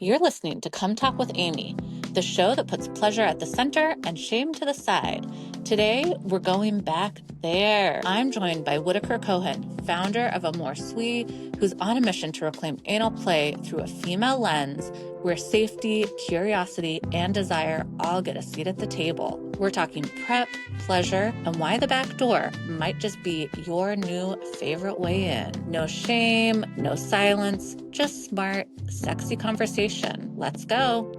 You're listening to Come Talk with Aimee, the show that puts pleasure at the center and shame to the side. Today, we're going back there. I'm joined by Whitaker Cohen, founder of AmorSui, who's on a mission to reclaim anal play through a female lens where safety, curiosity, and desire all get a seat at the table. We're talking prep, pleasure, and why the back door might just be your new favorite way in. No shame, no silence, just smart, sexy conversation. Let's go.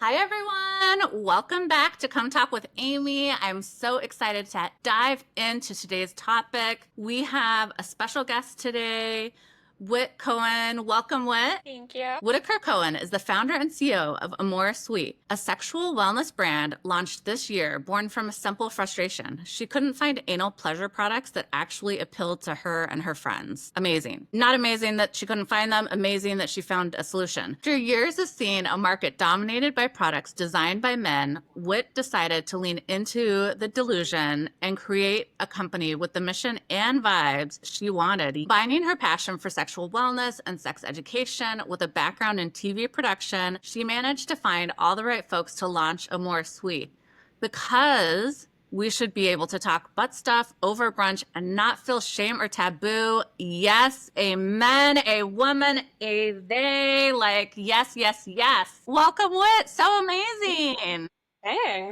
Hi, everyone. Welcome back to Come Talk with Aimee. I'm so excited to dive into today's topic. We have a special guest today, Whit Cohen. Welcome, Whit. Thank you. Whitaker Cohen is the founder and CEO of AmorSui, a sexual wellness brand launched this year, born from a simple frustration. She couldn't find anal pleasure products that actually appealed to her and her friends. Amazing. Not amazing that she couldn't find them, amazing that she found a solution. After years of seeing a market dominated by products designed by men, Whit decided to lean into the delusion and create a company with the mission and vibes she wanted, combining her passion for sexual wellness and sex education with a background in TV production. She managed to find all the right folks to launch AmorSui because we should be able to talk butt stuff over brunch and not feel shame or taboo. Yes, a man, a woman, a they, like, yes, yes, yes. Welcome, Whit. So amazing.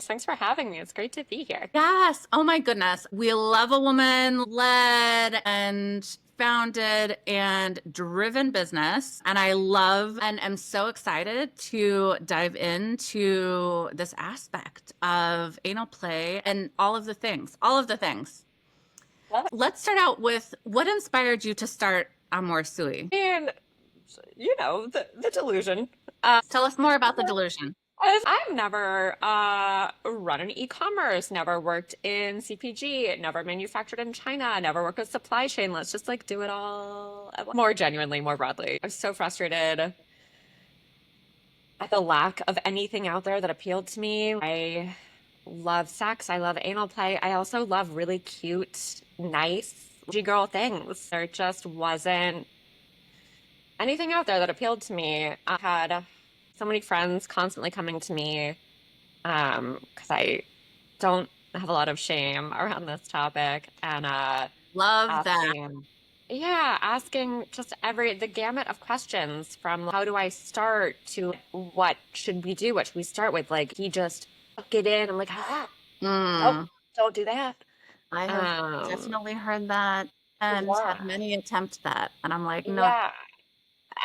Thanks for having me. It's great to be here. Yes. Oh my goodness. We love a woman led and founded and driven business. And I love and am so excited to dive into this aspect of anal play and all of the things, Love it. Let's start out with what inspired you to start AmorSui? And the delusion. Tell us more about the delusion. I've never run an e-commerce, never worked in CPG, never manufactured in China, never worked with supply chain. Let's just like do it all more genuinely, more broadly. I'm so frustrated at the lack of anything out there that appealed to me. I love sex. I love anal play. I also love really cute, nice girl things. There just wasn't anything out there that appealed to me. I had so many friends constantly coming to me because I don't have a lot of shame around this topic, and Love that. asking just the gamut of questions from how do I start to what should we do? What should we start with? Like he just took it in. I'm like, don't do that. I have definitely heard that and had many attempt that. And I'm like, no. Yeah.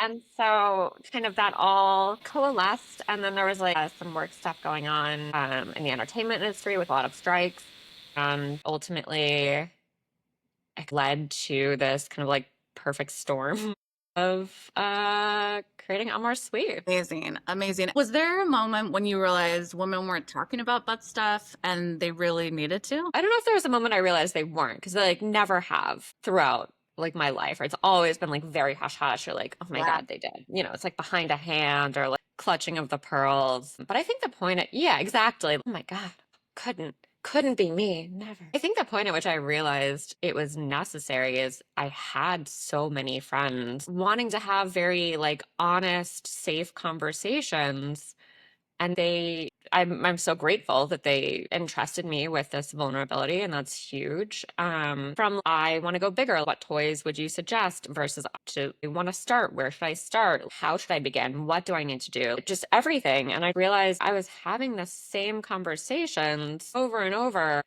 And so kind of that all coalesced. And then there was like some work stuff going on in the entertainment industry with a lot of strikes. And ultimately it led to this kind of like perfect storm of creating AmorSui. Amazing. Amazing. Was there a moment when you realized women weren't talking about butt stuff and they really needed to? I don't know if there was a moment I realized they weren't, because they like never have throughout like my life, or it's always been like very hush hush, or like, oh my God, they did. It's like behind a hand or like clutching of the pearls. But I think the point exactly. Oh my God, couldn't be me. Never. I think the point at which I realized it was necessary is I had so many friends wanting to have very like honest, safe conversations. And I'm so grateful that they entrusted me with this vulnerability, and that's huge. From I want to go bigger, what toys would you suggest versus to want to start? Where should I start? How should I begin? What do I need to do? Just everything. And I realized I was having the same conversations over and over.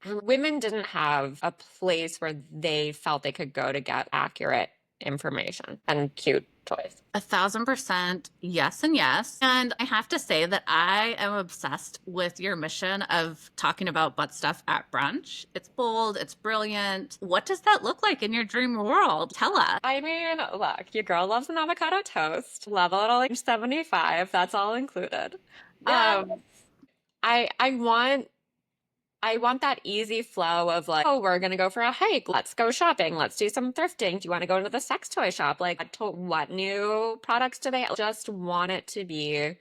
Women didn't have a place where they felt they could go to get accurate information and cute toys. 1,000% yes and yes. And I have to say that I am obsessed with your mission of talking about butt stuff at brunch. It's bold, it's brilliant. What does that look like in your dream world? Tell us. I mean, look, your girl loves an avocado toast. Love a little like 75. That's all included. Yes. I want that easy flow of like, oh, we're going to go for a hike. Let's go shopping. Let's do some thrifting. Do you want to go into the sex toy shop? Like, what new products do they just want it to be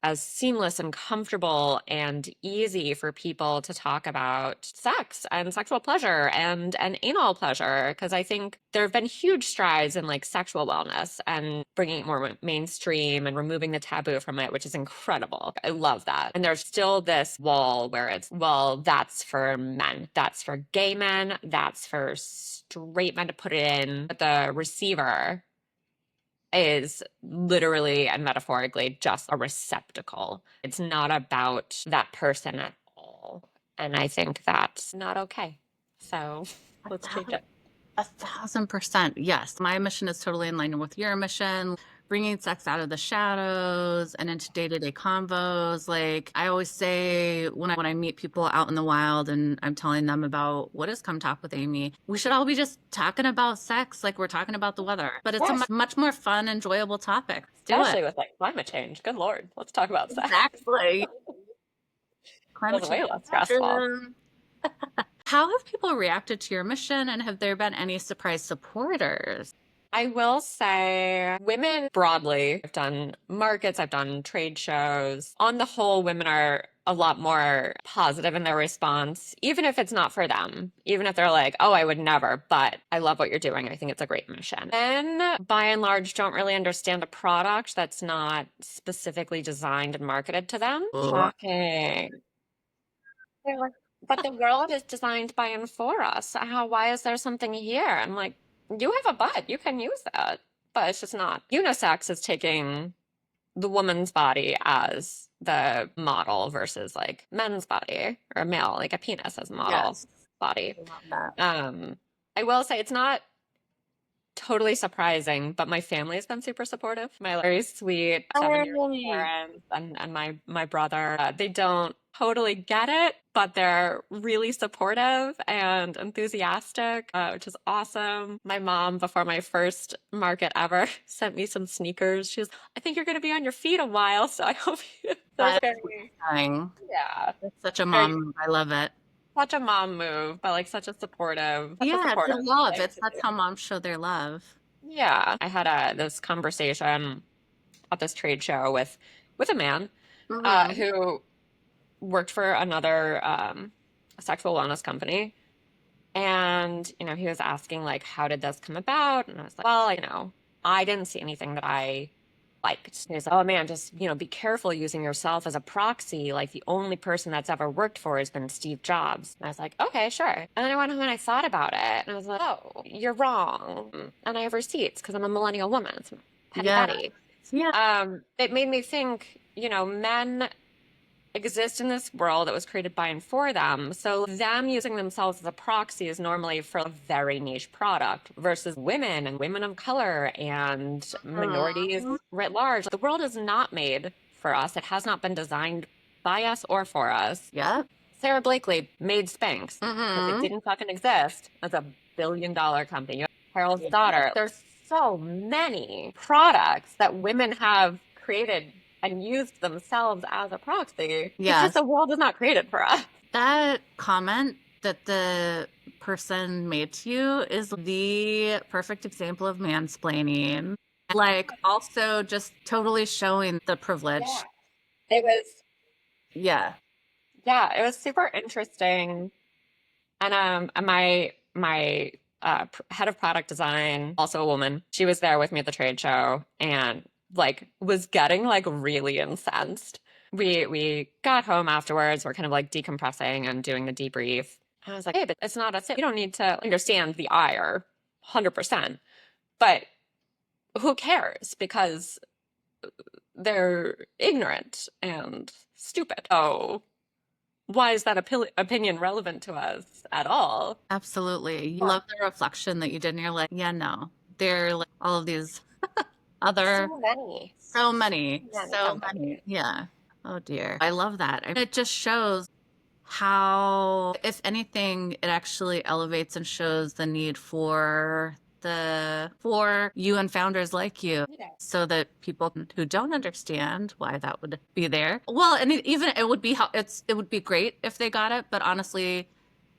as seamless and comfortable and easy for people to talk about sex and sexual pleasure and anal pleasure. Because I think there have been huge strides in like sexual wellness and bringing it more mainstream and removing the taboo from it, which is incredible. I love that. And there's still this wall where it's, well, that's for men, that's for gay men, that's for straight men to put it in. But the receiver is literally and metaphorically just a receptacle. It's not about that person at all. And I think that's not okay. So let's change it. 1,000%. Yes. My mission is totally in line with your mission, bringing sex out of the shadows and into day-to-day convos. Like I always say when I meet people out in the wild and I'm telling them about what is Come Talk with Aimee, we should all be just talking about sex like we're talking about the weather. But it's a much more fun, enjoyable topic. Especially with like climate change. Good Lord. Let's talk about sex. Exactly. Climate Feels way change. less stressful. How have people reacted to your mission, and have there been any surprise supporters? I will say women broadly, I've done markets, I've done trade shows. On the whole, women are a lot more positive in their response, even if it's not for them, even if they're like, oh, I would never, but I love what you're doing. I think it's a great mission. Men, by and large, don't really understand a product that's not specifically designed and marketed to them. Shocking. They're like, but the world is designed by and for us. Why is there something here? I'm like, you have a butt. You can use that. But it's just not. Unisex is taking the woman's body as the model versus like men's body or male, like a penis as a model body. I love that. I will say it's not totally surprising, but my family has been super supportive. My very sweet 7-year-old parents and my brother, they don't totally get it, but they're really supportive and enthusiastic, which is awesome. My mom, before my first market ever, sent me some sneakers. She was, I think you're going to be on your feet a while, so I hope you. That's very, yeah. That's such a mom move. I love it. Such a mom move, but like such a supportive. Yeah, it's a love. That's how moms show their love. Yeah. I had this conversation at this trade show with a man who worked for another sexual wellness company. And, you know, he was asking like, how did this come about? And I was like, well, you know, I didn't see anything that I liked. And he's like, oh man, just, you know, be careful using yourself as a proxy. Like the only person that's ever worked for has been Steve Jobs. And I was like, okay, sure. And then I went home and I thought about it and I was like, oh, you're wrong. And I have receipts because I'm a millennial woman. It's petty. Yeah. It made me think, you know, men exist in this world that was created by and for them. So them using themselves as a proxy is normally for a very niche product versus women and women of color and minorities writ large. The world is not made for us. It has not been designed by us or for us. Yeah. Sarah Blakely made Spanx because it didn't fucking exist as a billion-dollar company. Harold's daughter. There's so many products that women have created and used themselves as a proxy. Yeah. Because the world is not created for us. That comment that the person made to you is the perfect example of mansplaining. Like also just totally showing the privilege. Yeah. It was. Yeah. Yeah, it was super interesting. And my head of product design, also a woman, she was there with me at the trade show and like was getting like really incensed. We got home afterwards. We're kind of like decompressing and doing the debrief. And I was like, hey, but it's not a thing. You don't need to understand the ire 100%. But who cares? Because they're ignorant and stupid. Oh, why is that opinion relevant to us at all? Absolutely. You love the reflection that you did, and you're like, yeah, no. They're like all of these other so many. Yeah. Oh dear. I love that. It just shows how, if anything, it actually elevates and shows the need for you and founders like you, so that people who don't understand why that would be there. Well, and it would be great if they got it, but honestly,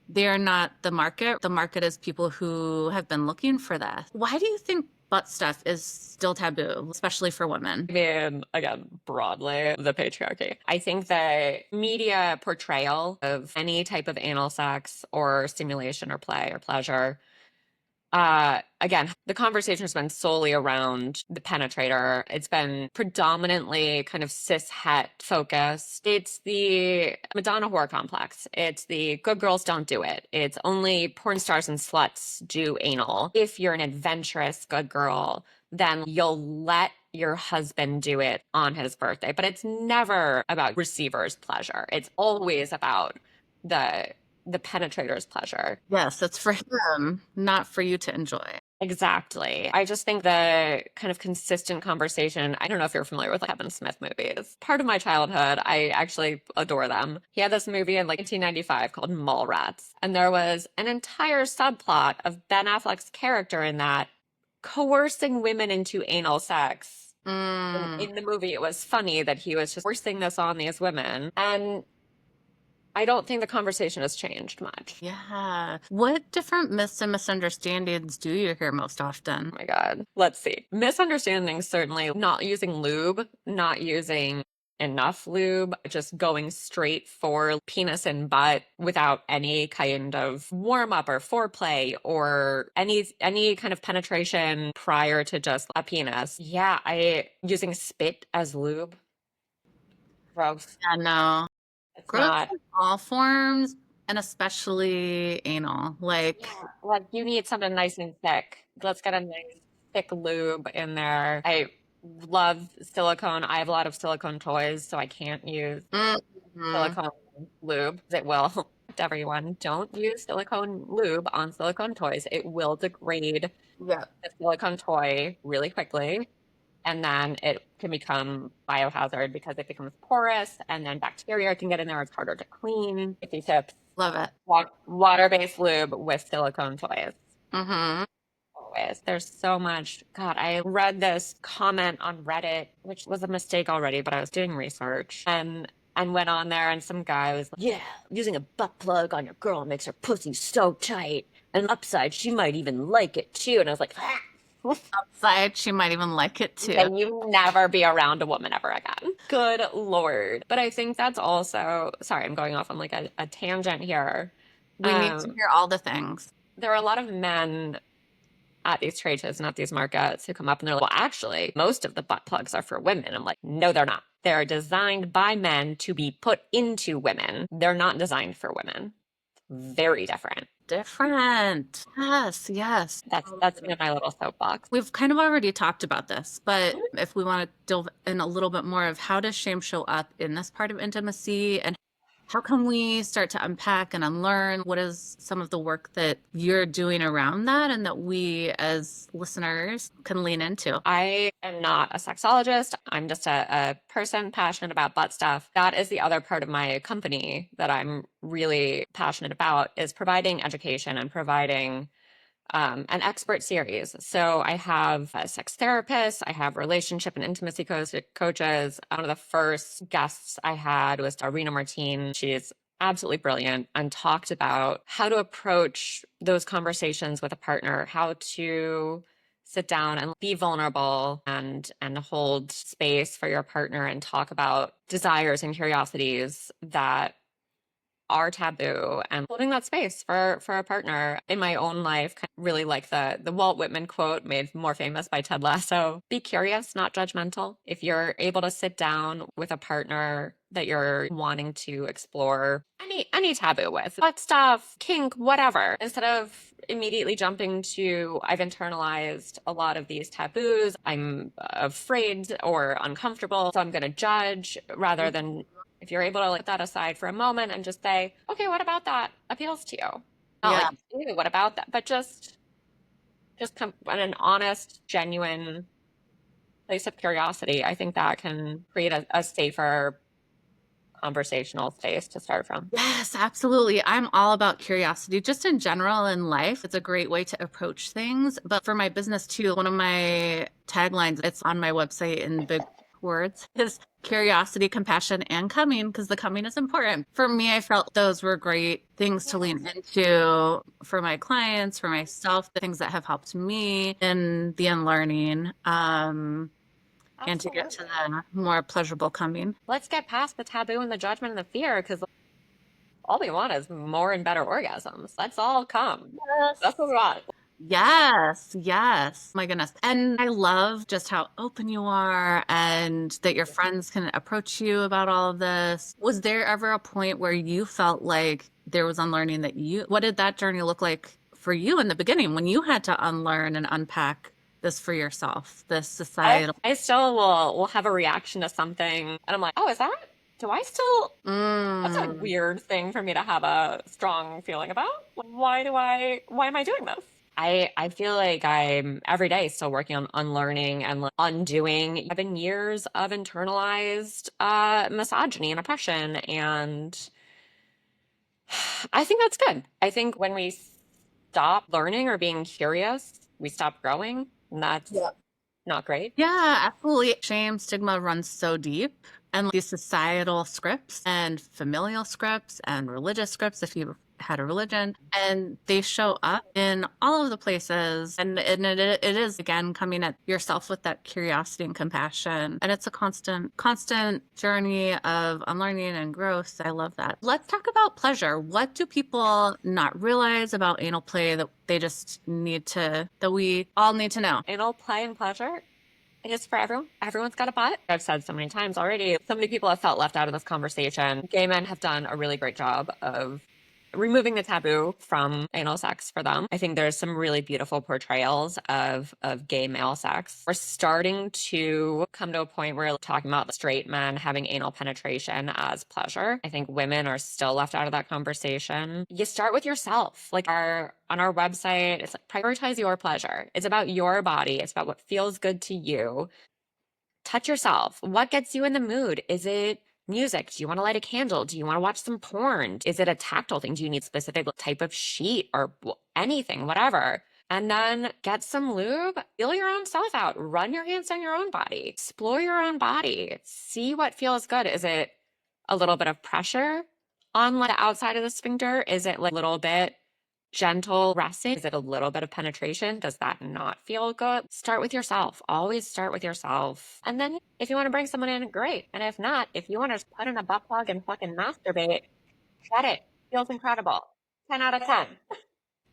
they're not the market. The market is people who have been looking for that. Why do you think butt stuff is still taboo, especially for women. I mean, again, broadly, the patriarchy. I think the media portrayal of any type of anal sex or stimulation or play or pleasure, again, the conversation has been solely around the penetrator. It's been predominantly kind of cis het focused. It's the Madonna whore complex. It's the good girls don't do it. It's only porn stars and sluts do anal. If you're an adventurous good girl, then you'll let your husband do it on his birthday. But it's never about receiver's pleasure. It's always about the penetrator's pleasure. Yes, it's for him, not for you to enjoy. Exactly. I just think the kind of consistent conversation, I don't know if you're familiar with like Kevin Smith movies. Part of my childhood, I actually adore them. He had this movie in like 1995 called Mallrats, and there was an entire subplot of Ben Affleck's character in that coercing women into anal sex. In the movie, it was funny that he was just forcing this on these women. And I don't think the conversation has changed much. Yeah. What different myths and misunderstandings do you hear most often? Oh my God. Let's see. Misunderstandings, certainly not using lube, not using enough lube, just going straight for penis and butt without any kind of warm up or foreplay or any kind of penetration prior to just a penis. Yeah, using spit as lube. Gross. Yeah, no. It's Gross not. in all forms, and especially anal. Like, Like you need something nice and thick. Let's get a nice thick lube in there. I love silicone. I have a lot of silicone toys, so I can't use silicone lube. It will to everyone. Don't use silicone lube on silicone toys. It will degrade yeah. the silicone toy really quickly. And then it can become biohazard because it becomes porous and then bacteria can get in there. It's harder to clean. 50 tips. Love it. Water-based lube with silicone toys. Mm-hmm. Always. There's so much. God, I read this comment on Reddit, which was a mistake already, but I was doing research and went on there and some guy was like, yeah, using a butt plug on your girl makes her pussy so tight. And upside, she might even like it too. And I was like, ah. Outside, she might even like it too. Can you never be around a woman ever again? Good Lord. But I think that's also, sorry, I'm going off on like a tangent here. We need to hear all the things. There are a lot of men at these trade shows and at these markets who come up and they're like, well, actually, most of the butt plugs are for women. I'm like, no, they're not. They're designed by men to be put into women. They're not designed for women. Very different. Different. Yes, yes. That's in my little soapbox. We've kind of already talked about this, but if we want to delve in a little bit more of how does shame show up in this part of intimacy and how can we start to unpack and unlearn? What is some of the work that you're doing around that and that we as listeners can lean into? I am not a sexologist. I'm just a person passionate about butt stuff. That is the other part of my company that I'm really passionate about is providing education and providing an expert series. So I have a sex therapist, I have relationship and intimacy coaches. One of the first guests I had was Arena Martine. She's absolutely brilliant and talked about how to approach those conversations with a partner, how to sit down and be vulnerable and hold space for your partner and talk about desires and curiosities that are taboo and holding that space for a partner. In my own life, really like the Walt Whitman quote made more famous by Ted Lasso, be curious, not judgmental. If you're able to sit down with a partner that you're wanting to explore any taboo with, butt stuff, kink, whatever, instead of immediately jumping to, I've internalized a lot of these taboos, I'm afraid or uncomfortable, so I'm going to judge, rather than if you're able to let that aside for a moment and just say, okay, what about that appeals to you? Not like, ew, what about that? But just come in an honest, genuine place of curiosity. I think that can create a safer conversational space to start from. Yes, absolutely. I'm all about curiosity just in general in life. It's a great way to approach things. But for my business too, one of my taglines, it's on my website in big words is curiosity, compassion, and coming, because the coming is important. For me, I felt those were great things to lean into for my clients, for myself, the things that have helped me in the unlearning, and to get to the more pleasurable coming. Let's get past the taboo and the judgment and the fear, because all we want is more and better orgasms. Let's all come. Yes. That's what we want. Yes, yes. My goodness. And I love just how open you are and that your friends can approach you about all of this. Was there ever a point where you felt like there was unlearning what did that journey look like for you in the beginning when you had to unlearn and unpack this for yourself, this societal? I still will have a reaction to something, and I'm like, oh, is that? Do I still? That's a weird thing for me to have a strong feeling about. Why am I doing this? I feel like I'm every day still working on unlearning and undoing. I've been years of internalized misogyny and oppression, and I think that's good. I think when we stop learning or being curious, we stop growing, and that's not great. Yeah, absolutely. Shame, stigma runs so deep. And these societal scripts and familial scripts and religious scripts, if you had a religion, and they show up in all of the places. And it is, again, coming at yourself with that curiosity and compassion. And it's a constant journey of unlearning and growth. I love that. Let's talk about pleasure. What do people not realize about anal play that that we all need to know? Anal play and pleasure is for everyone. Everyone's got a butt. I've said so many times already. So many people have felt left out of this conversation. Gay men have done a really great job of removing the taboo from anal sex for them. I think there's some really beautiful portrayals of gay male sex. We're starting to come to a point where we're talking about straight men having anal penetration as pleasure. I think women are still left out of that conversation. You start with yourself. Like on our website, it's like, prioritize your pleasure. It's about your body. It's about what feels good to you. Touch yourself. What gets you in the mood? Is it music? Do you want to light a candle? Do you want to watch some porn? Is it a tactile thing? Do you need a specific type of sheet or anything, whatever? And then get some lube, feel your own self out, run your hands on your own body, explore your own body, see what feels good. Is it a little bit of pressure on the outside of the sphincter? Is it like a little bit gentle resting? Is it a little bit of penetration? Does that not feel good? Start with yourself. Always start with yourself. And then if you want to bring someone in, great. And if not, if you want to just put in a butt plug and fucking masturbate, get it. Feels incredible. 10 out of 10.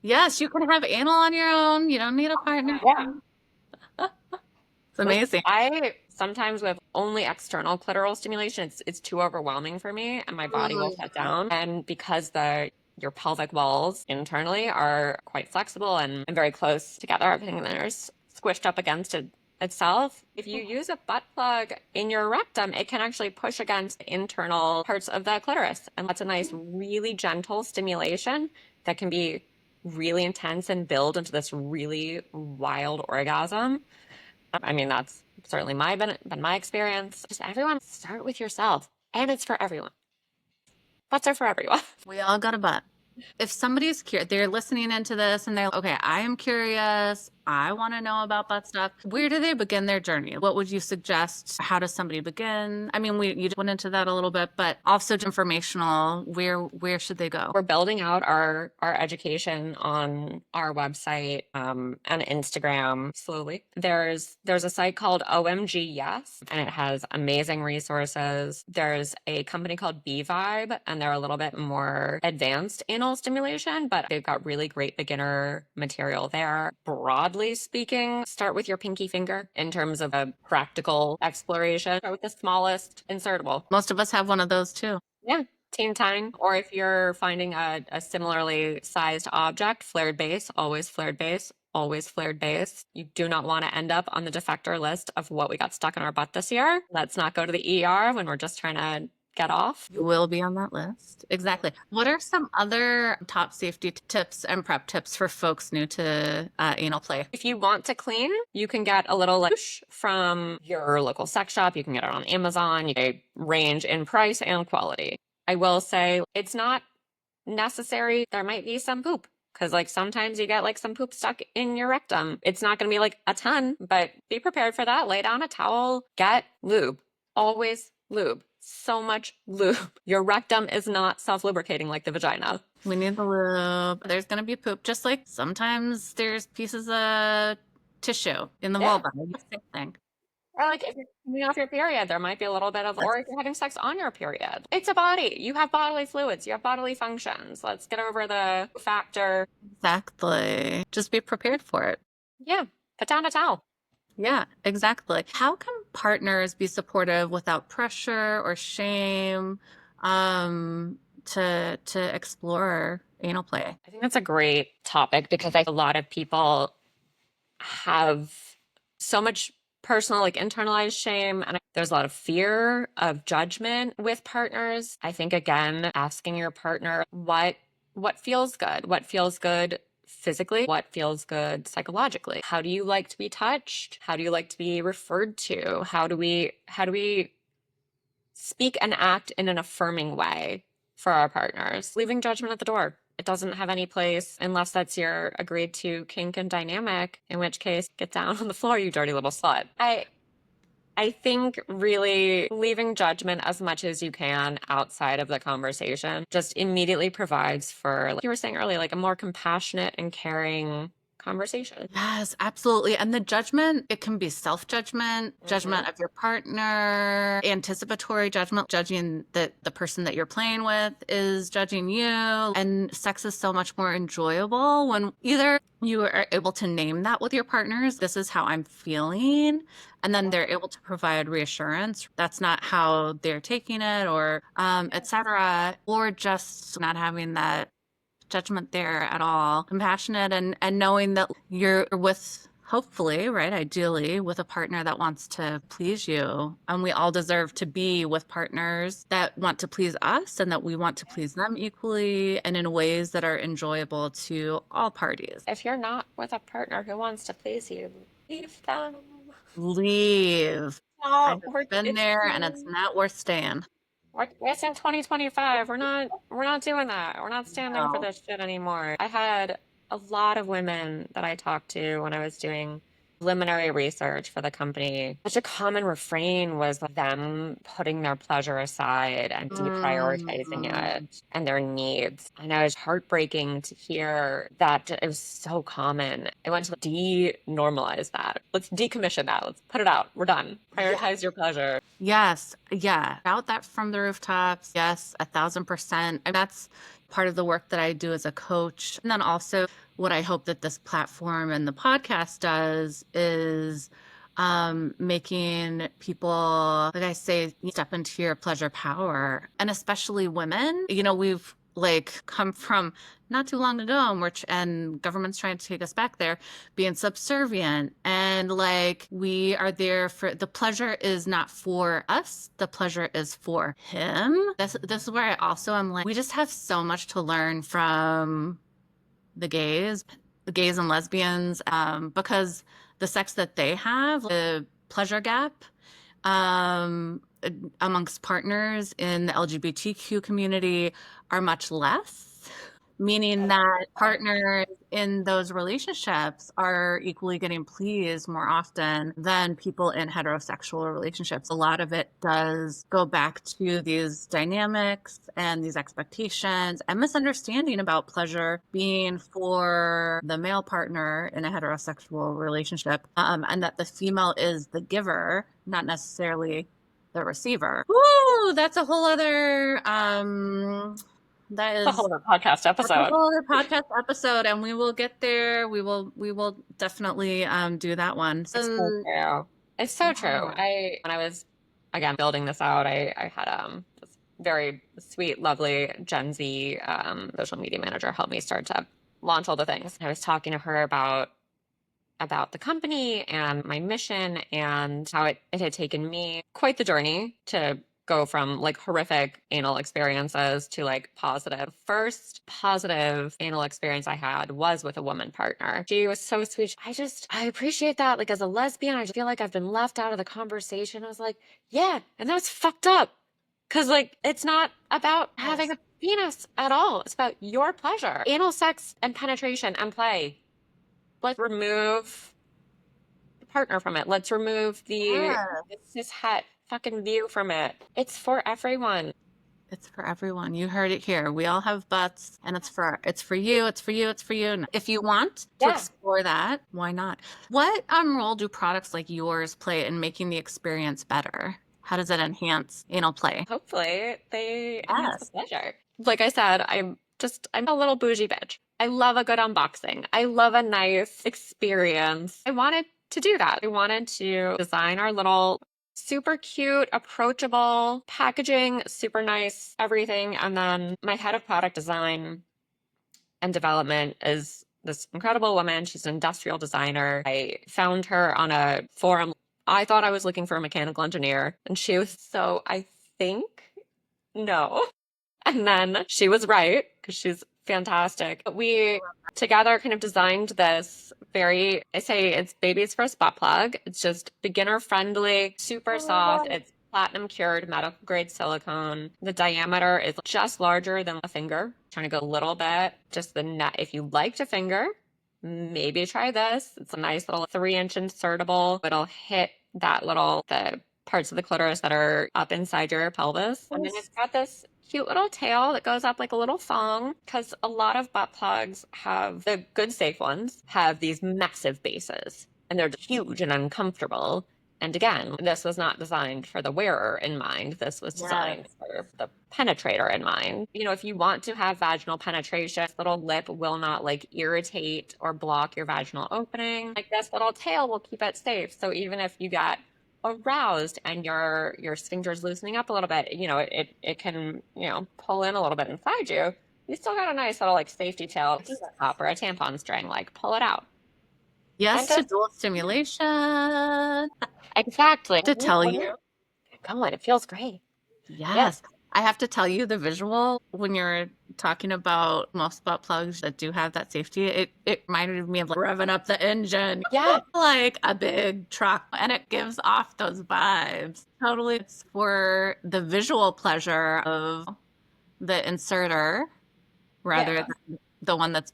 Yes, you can have anal on your own. You don't need a partner. Yeah. It's amazing. I sometimes with only external clitoral stimulation, it's too overwhelming for me and my body will shut down. And because your pelvic walls internally are quite flexible and very close together, everything there's squished up against itself. If you use a butt plug in your rectum, it can actually push against internal parts of the clitoris. And that's a nice, really gentle stimulation that can be really intense and build into this really wild orgasm. I mean, that's certainly been my experience. Just everyone start with yourself, and it's for everyone. Butts are for everyone. We all got a butt. If somebody's curious, they're listening into this and they're okay, I am curious. I want to know about butt stuff. Where do they begin their journey? What would you suggest? How does somebody begin? I mean, you went into that a little bit, but also informational. Where should they go? We're building out our education on our website and Instagram slowly. There's a site called OMG Yes, and it has amazing resources. There's a company called B Vibe, and they're a little bit more advanced anal stimulation, but they've got really great beginner material there. Broadly speaking, start with your pinky finger in terms of a practical exploration. Start with the smallest insertable. Most of us have one of those too. Yeah. Teen Time. Or if you're finding a similarly sized object, flared base, always flared base, always flared base. You do not want to end up on the defector list of what we got stuck in our butt this year. Let's not go to the ER when we're just trying to get off. You will be on that list. Exactly. What are some other top safety tips and prep tips for folks new to anal play? If you want to clean, you can get a little push from your local sex shop. You can get it on Amazon. They range in price and quality. I will say it's not necessary. There might be some poop Because like sometimes you get like some poop stuck in your rectum. It's not going to be like a ton, but be prepared for that. Lay down a towel, get lube. Always lube. So much lube. Your rectum is not self-lubricating like the vagina. We need the lube. There's going to be poop. Just like sometimes there's pieces of tissue in the Yeah. vulva. Same thing. Or like if you're coming off your period, there might be a little bit of, or if you're having sex on your period. It's a body. You have bodily fluids. You have bodily functions. Let's get over the factor. Exactly. Just be prepared for it. Yeah. Put down a towel. Yeah, exactly. How can partners be supportive without pressure or shame to explore anal play? I think that's a great topic because a lot of people have so much personal, like internalized shame. And there's a lot of fear of judgment with partners. I think, again, asking your partner what feels good, what feels good physically, what feels good psychologically. How do you like to be touched? How do you like to be referred to? How do we speak and act in an affirming way for our partners? Leaving judgment at the door. It doesn't have any place unless that's your agreed to kink and dynamic, in which case, get down on the floor, you dirty little slut. I think really leaving judgment as much as you can outside of the conversation just immediately provides for, like you were saying earlier, like a more compassionate and caring conversation. Yes, absolutely. And the judgment, it can be self-judgment, judgment of your partner, anticipatory judgment, judging that the person that you're playing with is judging you. And sex is so much more enjoyable when either you are able to name that with your partners, this is how I'm feeling, and then they're able to provide reassurance. That's not how they're taking it, or etc. Or just not having that judgment there at all. Compassionate and knowing that you're with, hopefully, right, ideally, with a partner that wants to please you. And we all deserve to be with partners that want to please us and that we want to please them equally and in ways that are enjoyable to all parties. If you're not with a partner who wants to please you, leave them. Leave. No, I've been there and it's not worth staying. It's in 2025. We're not doing that. We're not standing for No. this shit anymore. I had a lot of women that I talked to when I was doing preliminary research for the company. Such a common refrain was them putting their pleasure aside and deprioritizing it and their needs. And it was heartbreaking to hear that it was so common. I want to de-normalize that. Let's decommission that. Let's put it out. We're done. Prioritize your pleasure. Yes. Yeah. Shout that from the rooftops. Yes, 1,000%. And that's part of the work that I do as a coach. And then also what I hope that this platform and the podcast does is making people, like I say, step into your pleasure power. And especially women, you know, we've like come from not too long ago, and government's trying to take us back there, being subservient. And like, we are there for, the pleasure is not for us, the pleasure is for him. This is where I also am like, we just have so much to learn from the gays and lesbians, because the sex that they have, the pleasure gap amongst partners in the LGBTQ community are much less, meaning that partners in those relationships are equally getting pleased more often than people in heterosexual relationships. A lot of it does go back to these dynamics and these expectations and misunderstanding about pleasure being for the male partner in a heterosexual relationship, and that the female is the giver, not necessarily the receiver. Woo! That's a whole other that is A whole other podcast episode. a whole other podcast episode, and we will get there. We will definitely do that one. It's so true. It's so true. When I was again building this out, I had this very sweet, lovely Gen Z social media manager help me start to launch all the things. I was talking to her about the company and my mission and how it had taken me quite the journey to go from like horrific anal experiences to like positive. First positive anal experience I had was with a woman partner. She was so sweet. I appreciate that. Like as a lesbian, I just feel like I've been left out of the conversation. I was like, yeah. And that was fucked up. Cause like, it's not about having a penis at all. It's about your pleasure. Anal sex and penetration and play. Let's remove the partner from it. Let's remove the cis het fucking view from it. It's for everyone. It's for everyone. You heard it here. We all have butts, and it's for you, it's for you, it's for you. And if you want to Yeah. explore that, why not? What role do products like yours play in making the experience better? How does it enhance anal play? Hopefully they enhance the Yes. pleasure. Like I said, I'm a little bougie bitch. I love a good unboxing. I love a nice experience. I wanted to do that. I wanted to design our little super cute, approachable packaging, super nice, everything. And then my head of product design and development is this incredible woman. She's an industrial designer. I found her on a forum. I thought I was looking for a mechanical engineer, and she was so, I think, no. And then she was right because she's fantastic. But we together kind of designed this very, I say it's baby's first butt plug. It's just beginner friendly, super soft. It's platinum cured medical grade silicone. The diameter is just larger than a finger. Trying to go a little bit. Just the net. If you like to finger, maybe try this. It's a nice little 3-inch insertable. It'll hit the parts of the clitoris that are up inside your pelvis. And then it's got this cute little tail that goes up like a little thong, because a lot of butt plugs the good safe ones have these massive bases and they're huge and uncomfortable. And again, this was not designed for the wearer in mind. This was designed for the penetrator in mind. You know, if you want to have vaginal penetration, this little lip will not like irritate or block your vaginal opening. Like this little tail will keep it safe. So even if you got aroused and your sphincter is loosening up a little bit, you know, it can, you know, pull in a little bit inside you. You still got a nice little like safety tail, top or a tampon string, like pull it out. Yes to And dual stimulation. exactly. To tell you. Come on, it feels great. Yes. I have to tell you the visual when you're talking about most butt plugs that do have that safety, it reminded me of like revving up the engine. Yeah. Like a big truck, and it gives off those vibes. Totally. It's for the visual pleasure of the inserter rather than the one that's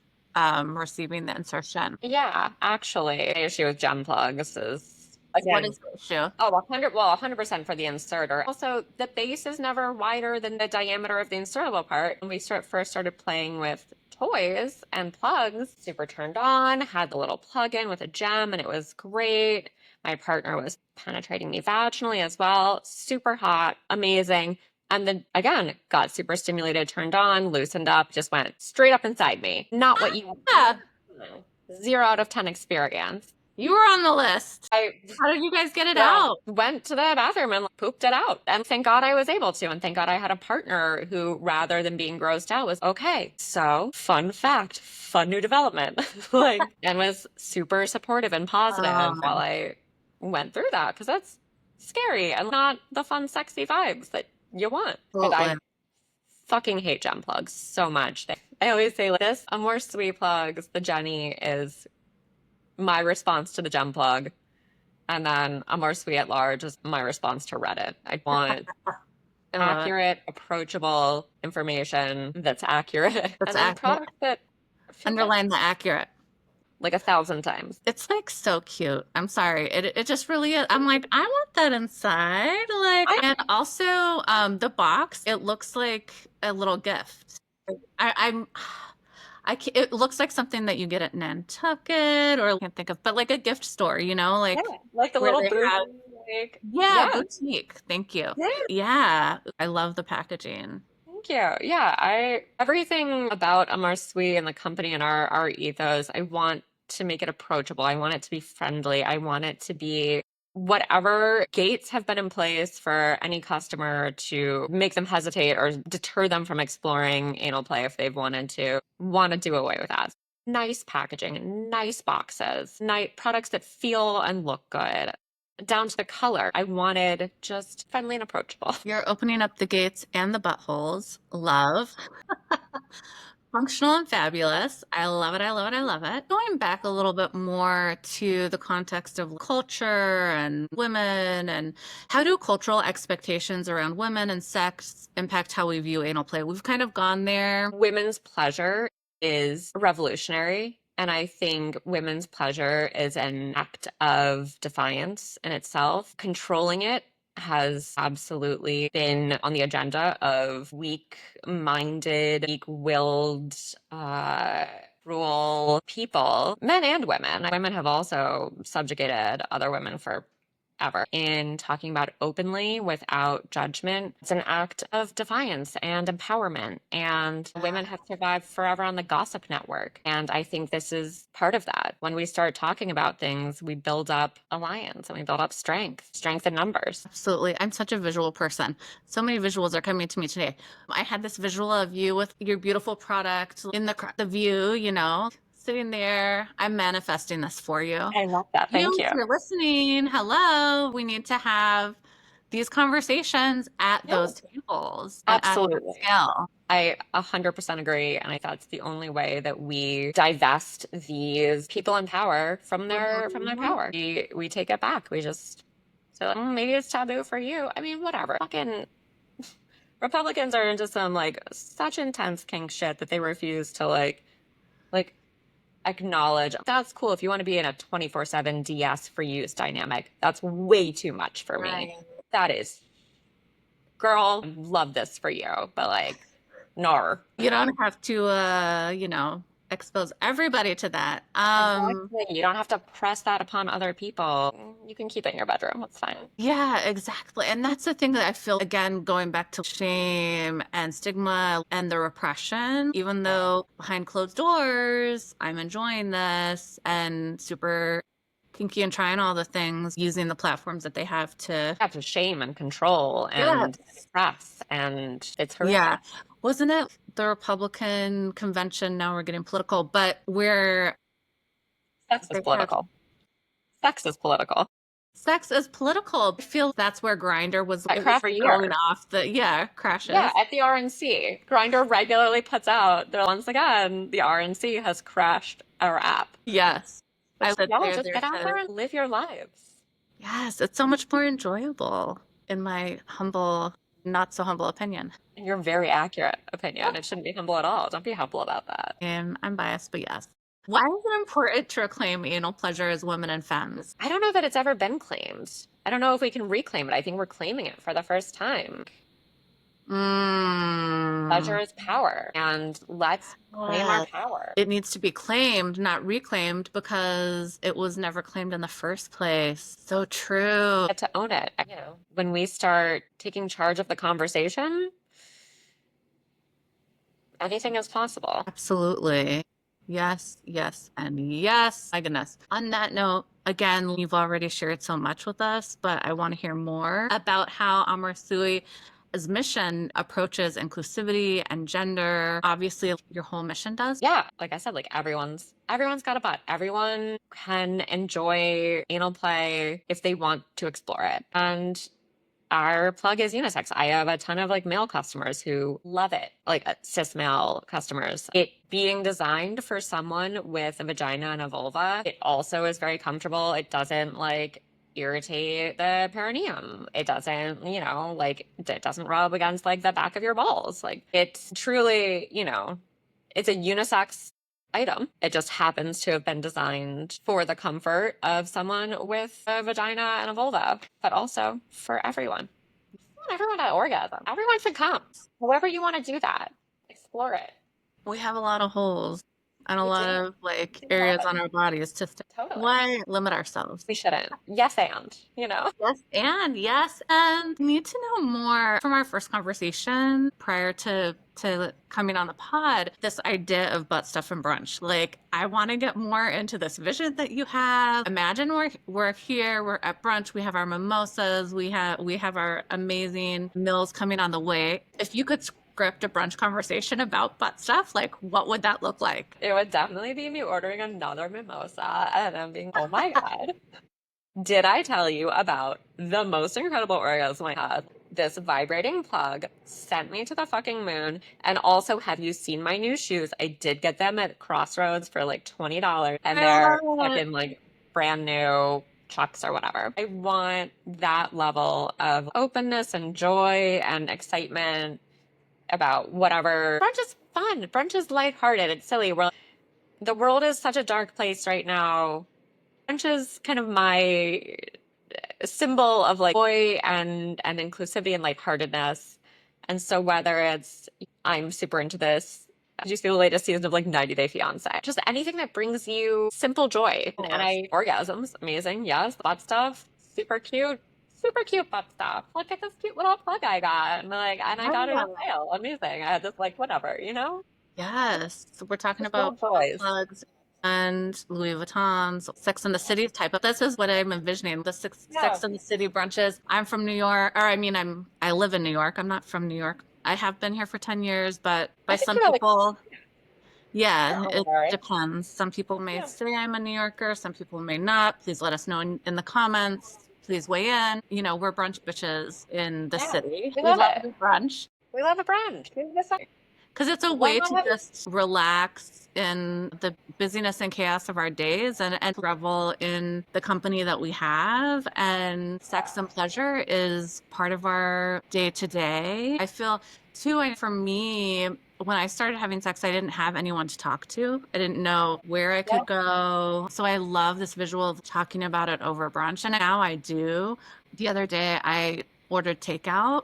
receiving the insertion. Yeah, actually, the issue with gem plugs is What again, is the issue? oh, 100% for the inserter. Also, the base is never wider than the diameter of the insertable part. When we first started playing with toys and plugs, super turned on, had the little plug in with a gem, and it was great. My partner was penetrating me vaginally as well. Super hot, amazing. And then again, got super stimulated, turned on, loosened up, just went straight up inside me. Not what you Yeah. 0 out of 10 experience. You were on the list. I How did you guys get it out? went to the bathroom and pooped it out. And thank God I was able to. And thank God I had a partner who, rather than being grossed out, was okay. So, fun fact, fun new development. Like, and was super supportive and positive while I went through that, because that's scary and not the fun, sexy vibes that you want. But I fucking hate gem plugs so much. I always say like this, AmorSui plugs, the Jenny is my response to the gem plug. And then AmorSui at large is my response to Reddit. I want accurate, approachable information that's accurate. That's and then products that underline the accurate. Like 1,000 times. It's like so cute. I'm sorry. It just really is. I'm like, I want that inside. Like, and also the box, it looks like a little gift. It looks like something that you get at Nantucket, or I can't think of, but like a gift store, you know, like the little boutique. Boutique. Thank you. Yeah, I love the packaging. Thank you. Yeah, everything about AmorSui and the company and our ethos, I want to make it approachable. I want it to be friendly. I want it to be whatever gates have been in place for any customer to make them hesitate or deter them from exploring anal play if they've want to do away with that. Nice packaging, nice boxes, nice products that feel and look good. Down to the color. I wanted just friendly and approachable. You're opening up the gates and the buttholes. Love. Functional and fabulous. I love it. I love it. I love it. Going back a little bit more to the context of culture and women, and how do cultural expectations around women and sex impact how we view anal play? We've kind of gone there. Women's pleasure is revolutionary. And I think women's pleasure is an act of defiance in itself. Controlling it has absolutely been on the agenda of weak-minded, weak-willed, cruel people, men and women. Women have also subjugated other women forever. In talking about openly without judgment, it's an act of defiance and empowerment. And women have survived forever on the gossip network. And I think this is part of that. When we start talking about things, we build up alliance and we build up strength in numbers. Absolutely. I'm such a visual person. So many visuals are coming to me today. I had this visual of you with your beautiful product in the view, sitting there. I'm manifesting this for you. I love that. Thank you. If you're listening, hello. We need to have these conversations at those tables. Absolutely. And at that scale. I 100% agree. And I thought it's the only way that we divest these people in power from their power. We take it back. We just say, like, maybe it's taboo for you. I mean, whatever. Fucking Republicans are into some such intense kink shit that they refuse to like acknowledge. That's cool if you want to be in a 24/7 DS for use dynamic. That's way too much for me. That is, girl, love this for you, but nar. You don't have to, expose everybody to that. Exactly. You don't have to press that upon other people. You can keep it in your bedroom. It's fine. Yeah, exactly. And that's the thing that I feel, again, going back to shame and stigma and the repression, even though behind closed doors, I'm enjoying this and super kinky and trying all the things using the platforms that they have to shame and control and suppress, and it's horrific. Yeah. Wasn't it the Republican convention? Now we're getting political, but sex is political. Sex is political. Sex is political. I feel that's where Grindr was going off crashes. Yeah, at the RNC. Grindr regularly puts out, once again, the RNC has crashed our app. Yes. Just get out there and live your lives. Yes, it's so much more enjoyable, in my humble, not so humble opinion. In your very accurate opinion. It shouldn't be humble at all. Don't be humble about that. I'm biased, but yes. Why is it important to reclaim anal pleasure as women and femmes? I don't know that it's ever been claimed. I don't know if we can reclaim it. I think we're claiming it for the first time. Pleasure is power, and let's claim our power. It needs to be claimed, not reclaimed, because it was never claimed in the first place. So true. Get to own it. When we start taking charge of the conversation, anything is possible. Absolutely. Yes, and yes. My goodness. On that note, again, you've already shared so much with us, but I want to hear more about how AmorSui's mission approaches inclusivity and gender. Obviously, your whole mission does. Yeah, like I said, everyone's got a butt. Everyone can enjoy anal play if they want to explore it. And our plug is unisex. I have a ton of male customers who love it, cis male customers. It being designed for someone with a vagina and a vulva, it also is very comfortable. It doesn't irritate the perineum. It doesn't, it doesn't rub against the back of your balls. It's truly, it's a unisex item. It just happens to have been designed for the comfort of someone with a vagina and a vulva, but also for everyone. I want everyone to orgasm. Everyone should come. However you want to do that, explore it. We have a lot of holes and a lot of areas on our bodies to why limit ourselves? We shouldn't. Yes, and yes, and need to know more from our first conversation prior to coming on the pod, this idea of butt stuff and brunch. I want to get more into this vision that you have. Imagine we're here, we're at brunch, we have our mimosas, we have our amazing meals coming on the way. If you could script a brunch conversation about butt stuff, what would that look like? It would definitely be me ordering another mimosa and then being, oh my God. Did I tell you about the most incredible orgasm I had this vibrating plug sent me to the fucking moon. And also, have you seen my new shoes? I did get them at Crossroads for like $20, and I they're love it. fucking like brand new Chucks or whatever. I want that level of openness and joy and excitement about whatever. Brunch is fun. Brunch is lighthearted. It's silly. The world is such a dark place right now. Brunch is kind of my symbol of like joy and inclusivity and lightheartedness. And so whether it's I'm super into this. Did you see the latest season of like 90 Day Fiance? Just anything that brings you simple joy. And Coolest. I orgasms, amazing, yes, butt stuff, super cute butt stuff. Look at this cute little plug I got. And I got it in Yeah. the mail. Amazing. I had this like whatever, you know? Yes. So we're talking Just little about butt joys. plugs and Louis Vuitton's Sex and the City type of. This is what I'm envisioning. The Yeah. Sex and the City brunches. I'm from New York, or I mean, I live in New York. I'm not from New York. I have been here for 10 years, but by I think some you know like people, yeah, you're it honorary. depends. Some people may Yeah. say I'm a New Yorker, some people may not. Please let us know in the comments. Please weigh in. You know, we're brunch bitches in the Yeah. city. We We love love it. the brunch We love a brunch. because it's a Why way not to have just relax in the busyness and chaos of our days and revel in the company that we have. And sex and pleasure is part of our day to day. I feel too, for me, when I started having sex, I didn't have anyone to talk to. I didn't know where I yeah. could go. So I love this visual of talking about it over brunch. And now I do. The other day, I ordered takeout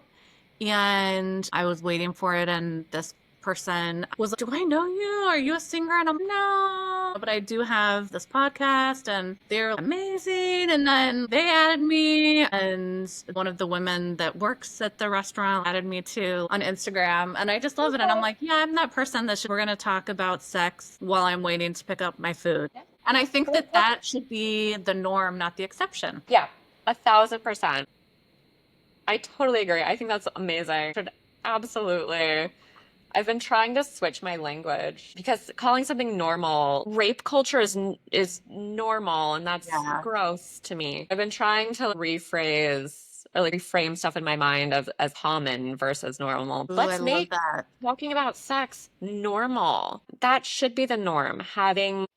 and I was waiting for it, and this person was like, "Do I know you? Are you a singer?" And I'm, "No, but I do have this podcast and they're amazing." And then they added me, and one of the women that works at the restaurant added me too on Instagram. And I just love it. And I'm like, yeah, I'm that person that we're going to talk about sex while I'm waiting to pick up my food. And I think that that should be the norm, not the exception. Yeah, 1,000%. I totally agree. I think that's amazing. Should absolutely. I've been trying to switch my language because calling something normal, rape culture is normal, and that's Yeah. gross to me. I've been trying to rephrase or like reframe stuff in my mind of as common versus normal. Ooh, I Let's love make that. talking about sex normal. That should be the norm. Having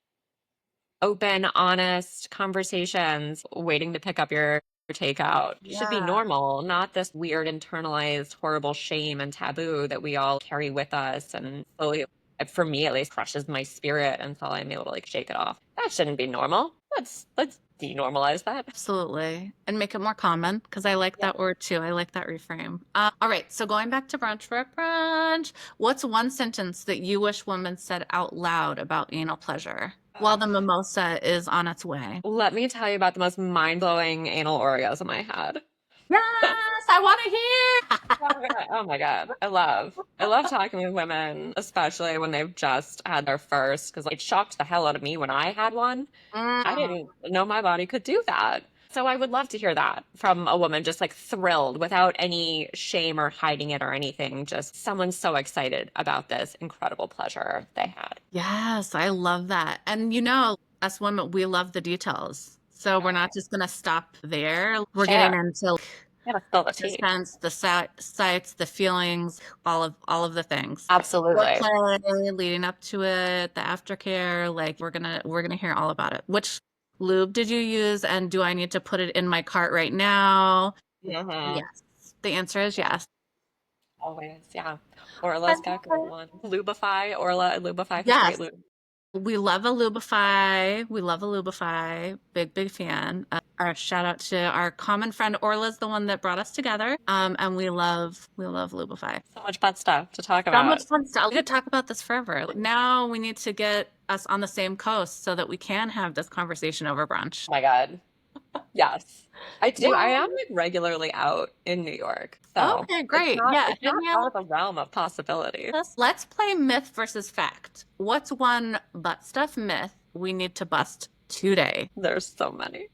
open, honest conversations, waiting to pick up your takeout should be Yeah. normal, not this weird internalized horrible shame and taboo that we all carry with us and slowly, for me at least, crushes my spirit until I'm able to like shake it off. That shouldn't be normal. Let's denormalize that. Absolutely. And make it more common because I like Yeah. that word too. I like that reframe. All right. So going back to brunch for brunch, what's one sentence that you wish women said out loud about anal pleasure while the mimosa is on its way? Let me tell you about the most mind-blowing anal orgasm I had. Yes, I want to hear. Oh my God. Oh my God. I love talking with women, especially when they've just had their first, because it shocked the hell out of me when I had one. I Mm, didn't know my body could do that. So I would love to hear that from a woman, just like thrilled without any shame or hiding it or anything. Just someone so excited about this incredible pleasure they had. yes, I love that. And you know, us women, we love the details. So we're not just going to stop there. We're getting Share. into Yeah, spill the the tea. sense, the sights, the feelings, all of the things. Absolutely. Foreplay leading up to it, the aftercare, like we're gonna hear all about it. Which lube did you use, and do I need to put it in my cart right now? Mm-hmm. Yes. The answer is yes. Always. Yeah. Orla's got great one. Lubify. Orla and Lubify has great Yes. lube. We love a Lubify. We love a Lubify. Big, big fan. Our shout out to our common friend Orla's the one that brought us together. And we love Lubify. So much butt stuff to talk So much about. fun stuff. We could talk about this forever. Now we need to get us on the same coast so that we can have this conversation over brunch. Oh my God. Yes. I do. I Yeah. am like regularly out in New York. So Okay, it's great. not Yeah, it's hit not me out up. of the realm of possibility. Let's play myth versus fact. What's one butt stuff myth we need to bust today? There's so many.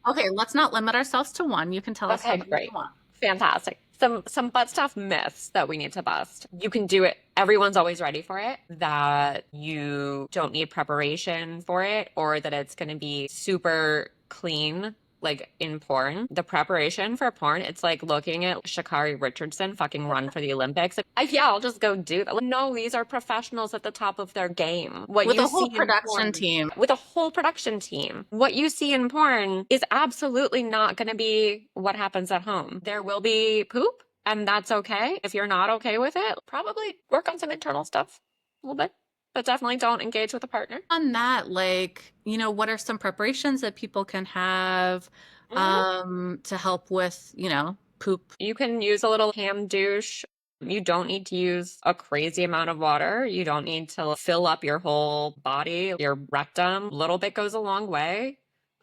Okay, let's not limit ourselves to one. You can tell us how Okay, many you great. want. Fantastic. Some butt stuff myths that we need to bust. You can do it. Everyone's always ready for it. That you don't need preparation for it, or that it's going to be super clean like in porn, the preparation for porn, it's like looking at Sha'Carri Richardson fucking run for the Olympics. Like, yeah, I'll just go do that. Like, no, these are professionals at the top of their game. What With you a see whole in production porn, team. with a whole production team, what you see in porn is absolutely not going to be what happens at home. There will be poop, and that's okay. If you're not okay with it, probably work on some internal stuff a little bit, but definitely don't engage with a partner. On that, like, what are some preparations that people can have to help with, poop? You can use a little hand douche. You don't need to use a crazy amount of water. You don't need to fill up your whole body, your rectum. A little bit goes a long way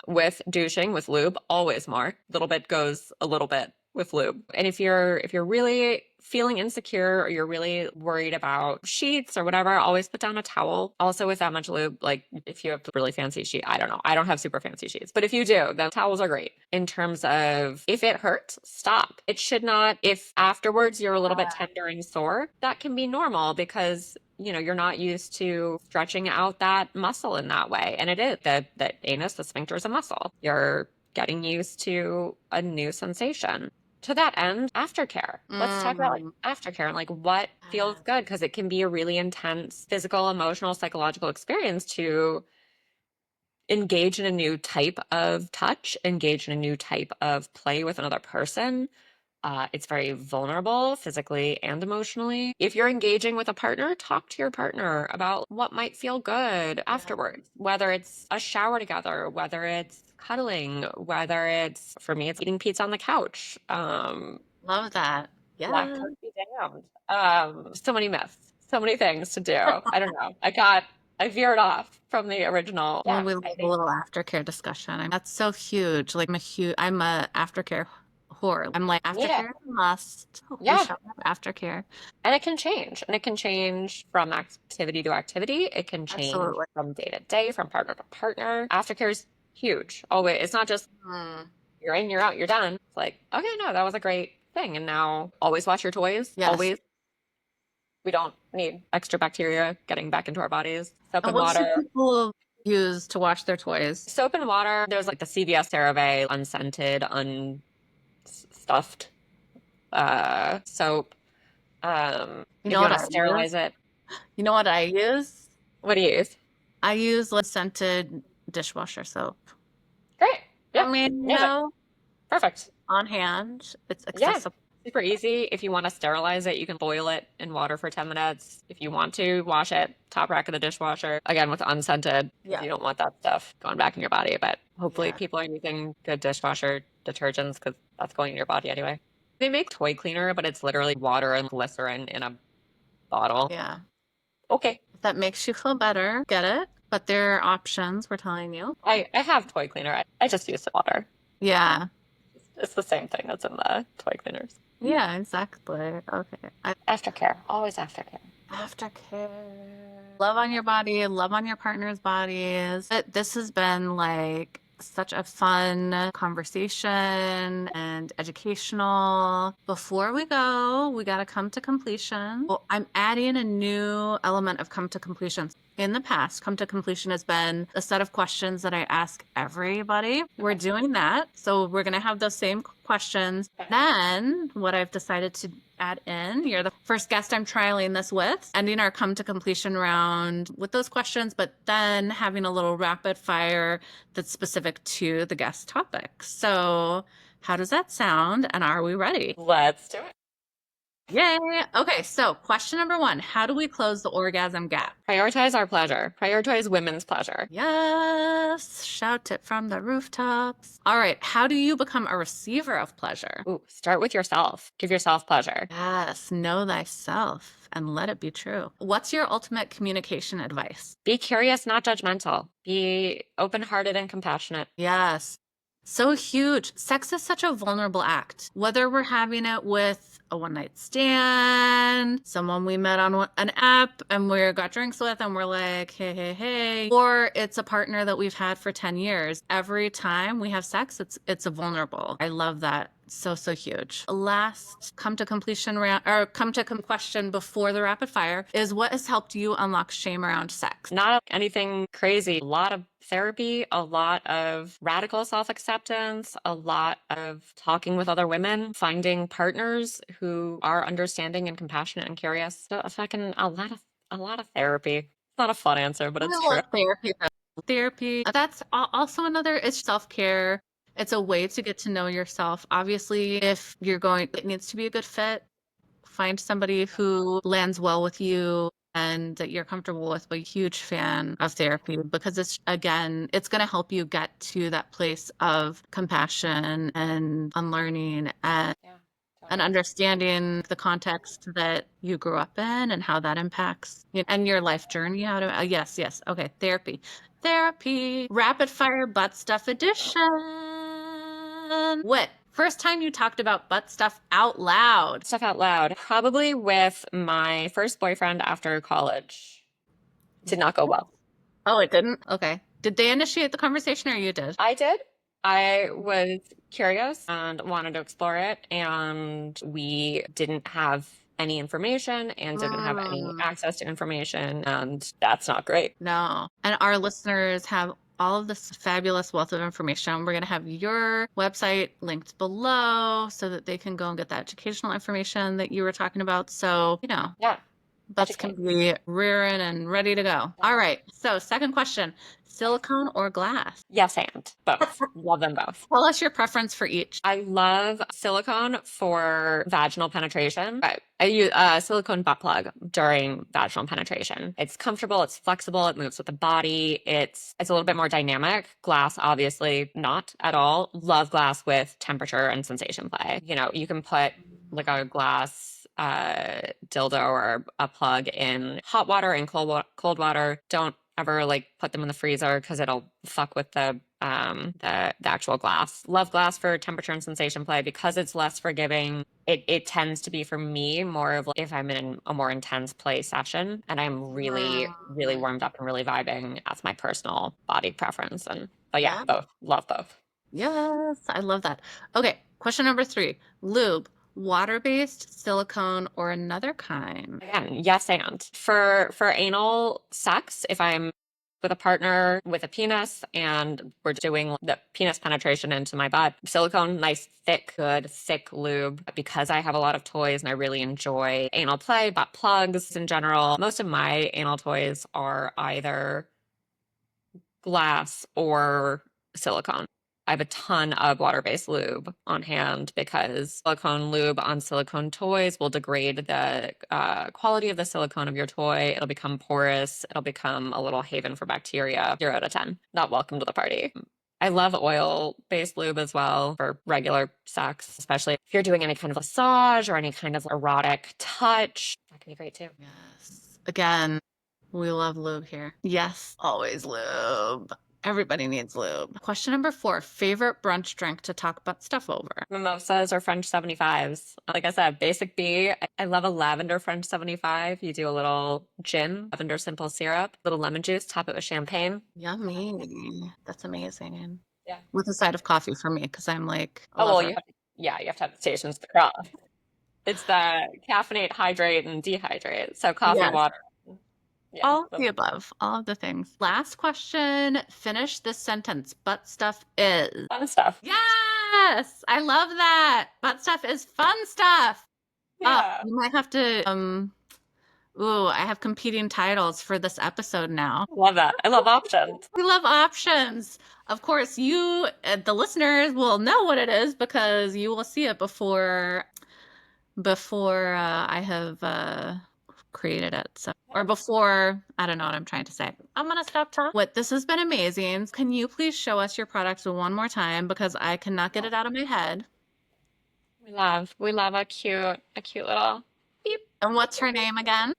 with douching with lube, always more. Little bit goes a little bit with lube. And if you're really feeling insecure or you're really worried about sheets or whatever, always put down a towel. Also with that much lube, like if you have really fancy sheet, I don't know. I don't have super fancy sheets, but if you do, then towels are great. In terms of if it hurts, stop. It should not. If afterwards you're a little bit tender and sore, that can be normal because you're not used to stretching out that muscle in that way. And it is that anus, the sphincter is a muscle. You're getting used to a new sensation. To that end, aftercare. Let's talk about like aftercare and like what feels good because it can be a really intense physical, emotional, psychological experience to engage in a new type of touch, engage in a new type of play with another person. It's very vulnerable physically and emotionally. If you're engaging with a partner, talk to your partner about what might feel good afterwards, whether it's a shower together, whether it's cuddling, whether it's, for me, it's eating pizza on the couch. Love that. Yeah. Lactose be damned. So many myths, so many things to do. I don't know. I veered off from the original. Well, we love a little aftercare discussion. That's so huge. Like I'm a aftercare whore. I'm like, aftercare must. We shall have aftercare. And it can change. And it can change from activity to activity. It can change from day to day, from partner to partner. Aftercare is huge. Always. It's not just you're in, you're out, you're done. It's like, okay, no, that was a great thing. And now always wash your toys. Yes. Always. We don't need extra bacteria getting back into our bodies. Soap and water. What do people use to wash their toys? Soap and water. There's like the CVS CeraVe unscented, unstuffed soap. You know what? I sterilize it. You know what I use? What do you use? I use scented dishwasher soap. Great. Yeah. I mean, perfect. On hand. It's accessible. Yeah. Super easy. If you want to sterilize it, you can boil it in water for 10 minutes. If you want to, wash it, top rack of the dishwasher. Again, with unscented. Yeah. You don't want that stuff going back in your body, but hopefully people are using good dishwasher detergents because that's going in your body anyway. They make toy cleaner, but it's literally water and glycerin in a bottle. Yeah. Okay. If that makes you feel better, get it. But there are options, we're telling you. I have toy cleaner. I just use water. Yeah. It's the same thing that's in the toy cleaners. Yeah, exactly. Okay. Aftercare. Always aftercare. Aftercare. Love on your body. Love on your partner's bodies. This has been like such a fun conversation and educational. Before we go, we got to come to completion. Well, I'm adding a new element of come to completion. In the past, come to completion has been a set of questions that I ask everybody. We're doing that. So we're going to have those same questions. Then what I've decided to add in, you're the first guest I'm trialing this with, ending our come to completion round with those questions, but then having a little rapid fire that's specific to the guest topic. So how does that sound? And are we ready? Let's do it. Yay. Okay, so question number 1, how do we close the orgasm gap? Prioritize our pleasure. Prioritize women's pleasure. Yes. Shout it from the rooftops. All right, how do you become a receiver of pleasure? Ooh, start with yourself. Give yourself pleasure. Yes, know thyself and let it be true. What's your ultimate communication advice? Be curious, not judgmental. Be open-hearted and compassionate. Yes. So huge. Sex is such a vulnerable act. Whether we're having it with a one-night stand, someone we met on an app and we got drinks with and we're like, hey, hey, hey, or it's a partner that we've had for 10 years. Every time we have sex, it's a vulnerable. I love that. So huge. Last come to completion round or come to question before the rapid fire is what has helped you unlock shame around sex? Not anything crazy. A lot of therapy, a lot of radical self-acceptance, a lot of talking with other women, finding partners who are understanding and compassionate and curious. So fucking a lot of therapy. Not a fun answer, but I it's true. love therapy. Therapy, that's also another, it's self-care. It's a way to get to know yourself. Obviously, if you're going, it needs to be a good fit. Find somebody who lands well with you and that you're comfortable with. I'm a huge fan of therapy because it's, again, it's going to help you get to that place of compassion and unlearning and Yeah, and totally. understanding the context that you grew up in and how that impacts you and your life journey out of yes. Okay, therapy. Rapid fire butt stuff edition. What? First time you talked about butt stuff out loud. Stuff out loud. Probably with my first boyfriend after college. Did not go well. Oh, it didn't? Okay. Did they initiate the conversation or you did? I did. I was curious and wanted to explore it, and we didn't have any information and didn't have any Mm, access to information, and that's not great. no. And our listeners have all of this fabulous wealth of information. We're going to have your website linked below so that they can go and get that educational information that you were talking about. So, Yeah, butts can educate. be rearing and ready to go. All right. So, second question, silicone or glass? Yes, and both. Love them both. Tell us your preference for each. I love silicone for vaginal penetration. I use a silicone butt plug during vaginal penetration. It's comfortable, it's flexible, it moves with the body. It's a little bit more dynamic. Glass, obviously, not at all. Love glass with temperature and sensation play. You can put like a glass dildo or a plug in hot water and cold water. Don't ever like put them in the freezer because it'll fuck with the actual glass. Love glass for temperature and sensation play because it's less forgiving. It tends to be for me more of like if I'm in a more intense play session and I'm really, really Mm, warmed up and really vibing. That's my personal body preference. But yeah, yeah. both. Love both. Yes, I love that. Okay, question number 3. Lube, water-based, silicone, or another kind? Again, yes, and for anal sex, if I'm with a partner with a penis and we're doing the penis penetration into my butt, silicone, nice, thick, good, thick lube. Because I have a lot of toys and I really enjoy anal play, butt plugs in general. Most of my anal toys are either glass or silicone. I have a ton of water-based lube on hand because silicone lube on silicone toys will degrade the quality of the silicone of your toy. It'll become porous. It'll become a little haven for bacteria. 0 out of 10. Not welcome to the party. I love oil-based lube as well for regular sex, especially if you're doing any kind of massage or any kind of erotic touch. That can be great too. Yes. Again, we love lube here. Yes, always lube. Everybody needs lube. Question number 4, favorite brunch drink to talk butt stuff over? Mimosas or French 75s. Like I said, basic B. I love a lavender French 75. You do a little gin, lavender simple syrup, little lemon juice, top it with champagne. Yummy. That's amazing. Yeah. With a side of coffee for me, because I'm like a Oh, well, lover. you have to have the stations to craft. It's the caffeinate, hydrate, and dehydrate. So coffee, Yes. water. Yeah. All of the above, all of the things. Last question. Finish this sentence. Butt stuff is. Fun stuff. Yes, I love that. Butt stuff is fun stuff. Yeah. You might have to ooh, I have competing titles for this episode now. Love that. I love options. We love options. Of course, you, the listeners, will know what it is because you will see it before I have created it. So, or before, I don't know what I'm trying to say. I'm gonna stop talking. What this has been amazing. Can you please show us your products one more time because I cannot get it out of my head. We love a cute little beep. And what's her name again?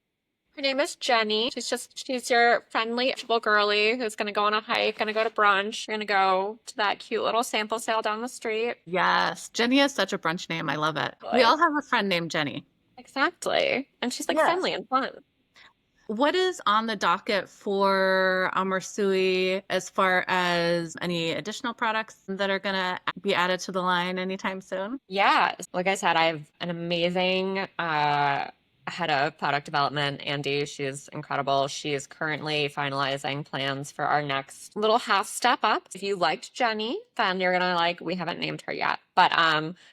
Her name is Jenny. She's your friendly, approachable girly who's gonna go on a hike, gonna go to brunch. We're gonna go to that cute little sample sale down the street. Yes, Jenny is such a brunch name. I love it. We Like, all have a friend named Jenny. exactly. And she's like Yes. friendly and fun. What is on the docket for AmorSui as far as any additional products that are going to be added to the line anytime soon? Yeah. Like I said, I have an amazing head of product development, Andy. She's incredible. She is currently finalizing plans for our next little half step up. If you liked Jenny, then you're gonna like, we haven't named her yet, but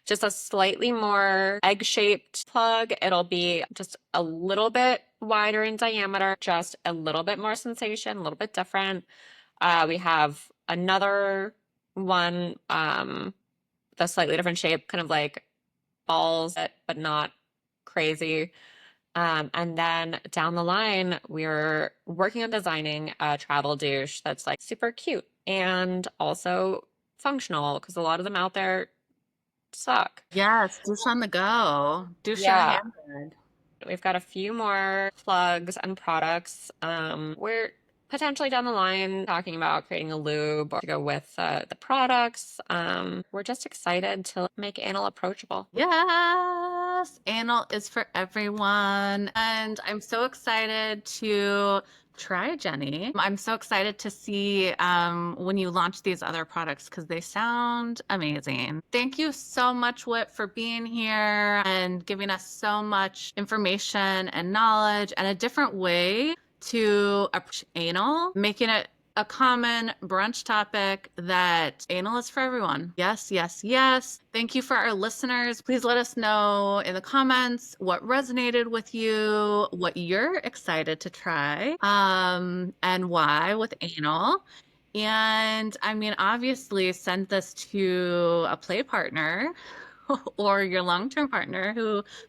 just a slightly more egg-shaped plug. It'll be just a little bit wider in diameter, just a little bit more sensation, a little bit different. We have another one, the slightly different shape, kind of like balls, but not crazy. And then down the line, we're working on designing a travel douche that's like super cute and also functional because a lot of them out there suck. Yes, douche on the go. Douche in a Yeah. handbag. We've got a few more plugs and products. We're potentially down the line talking about creating a lube to go with the products. We're just excited to make anal approachable. Yes, anal is for everyone. And I'm so excited to try Jenny. I'm so excited to see when you launch these other products because they sound amazing. Thank you so much, Whit, for being here and giving us so much information and knowledge and a different way to approach anal, making it a common brunch topic that anal is for everyone. Yes, yes, yes. Thank you for our listeners. Please let us know in the comments what resonated with you, what you're excited to try, and why with anal. And I mean, obviously, send this to a play partner or your long-term partner,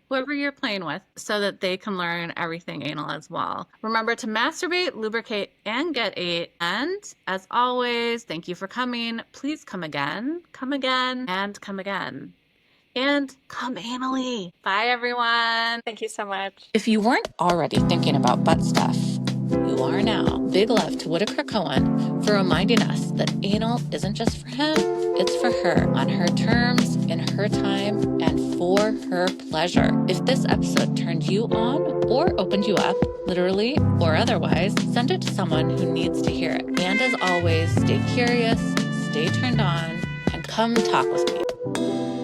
whoever you're playing with, so that they can learn everything anal as well. Remember to masturbate, lubricate, and get ate. And as always, thank you for coming. Please come again, and come again. And come anally. Bye, everyone. Thank you so much. If you weren't already thinking about butt stuff, you are now. Big love to Whitaker Cohen for reminding us that anal isn't just for him, it's for her, on her terms, in her time, and for her pleasure. If this episode turned you on or opened you up, literally or otherwise, send it to someone who needs to hear it. And as always, stay curious, stay turned on, and come talk with me.